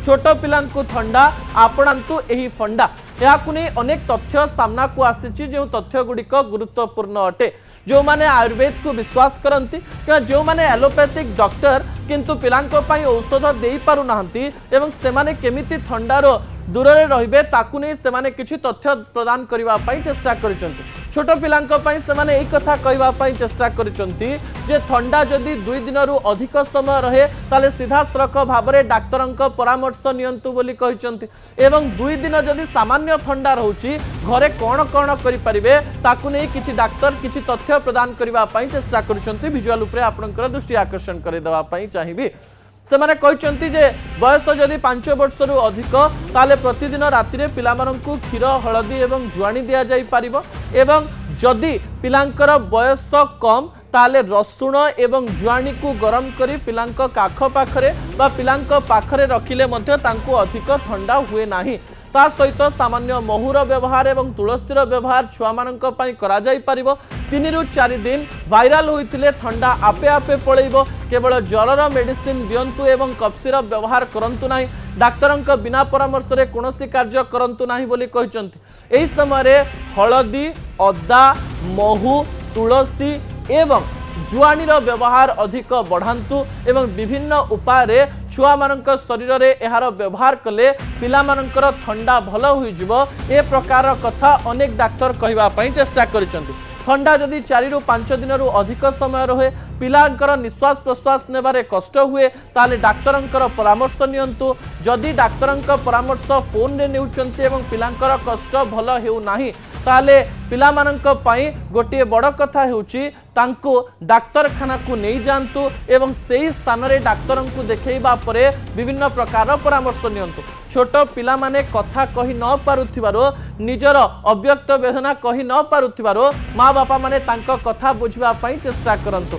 छोट पिलांकु थंडा आपणांतु एही फंडा याकु नै अनेक तथ्य सामना को आसीछि जो तथ्य गुड़िक गुरुत्वपूर्ण अटे। जो माने आयुर्वेद को विश्वास करती कि जो माने एलोपैथिक डॉक्टर किंतु पिलांको पई औषध देई पारु नाहंती एवं सेमाने केमिति थंडारो दूर रे रहिबे ताकु नै सेमाने किछि तथ्य प्रदान करिवा पई चेष्टा करिसंती। छोट पिलांको पई सेमाने एई कथा कहवा पई चेष्टा करिसंती जे थंडा जदि 2 दिनरु अधिक समय रहे ताले सीधा सड़क भाबरे डाक्टरंक परामर्श नियंतु बोली कहिसंती एवं 2 दिन जदि सामान्य थंडा रहउची घरे कोन कोन करि परिबे ताकु नै किछि डाक्टर किछि तथ्य प्रदान करिवा पई चेष्टा करिसंती। विजुअल उपरे आपनकर दृष्टि आकर्षण करि देवा पई चाहिबी। सेमाने कहते जे बयस जदि 5 वर्ष रु अधिक ताले प्रतिदिन राति पिलामानंकु क्षीर हलदी एवं जुआणी दिया जाई पारिबो एवं जदि पिलांकर बयस कम ताले रसुण एवं जुआणी को गरम करी पिलांक काख पाखरे बा पिलांक पाखरे रखिले मध्य तांकु अधिक ठंडा हुए नाही। ता सहित सामान्य महूर व्यवहार एवं तुलसीर व्यवहार छुआ मानक पई करा जाई परिबो। 3 रु 4 दिन वायरल होइतिले ठंडा आपे आपे पळेइबो। केवल जलर मेडिसिन दियंतु एवं कफ व्यवहार करंतु नाही। डाक्तरंक बिना परामर्श रे कोनोसी कार्य करंतु नाही बोली कहिसंती। एही समय रे हळदी अदा महू तुलसी एवं जुआणीर व्यवहार अधिक बढ़ांतु एवं विभिन्न उपाय छुआ मानक शरीर रे एहार व्यवहार कले पिला मानकर ठंडा भल होइजिवो। ए प्रकार कथा अनेक डाक्टर कहवा पई चेष्टा करिसंती। ठंडा जदि 4 रु 5 दिन रु अधिक समय रहे पिलांकर निश्वास प्रश्वास नेबारे कष्ट हुए ताले डाक्तरंकर परामर्श नियंतु। जदि डाक्तरंक परामर्श फोन रे नेउचंती एवं पिलांकर कष्ट भल हेउ नाही ताले पिला मानंक पई गोटे बड़ कथा हेउची तांको डाक्तरखाना को नहीं जांतु एवं सेही स्थान रे डाक्तरंकु देखैबा परे विभिन्न प्रकार परामर्श नियंतु। छोट पिला माने कथा कहि न पारुथिबारो निजर अव्यक्त वेदना कहि न पारुथिबारो माँ बापा माने तांको कथा बुझिबा पई चेष्टा करंतु।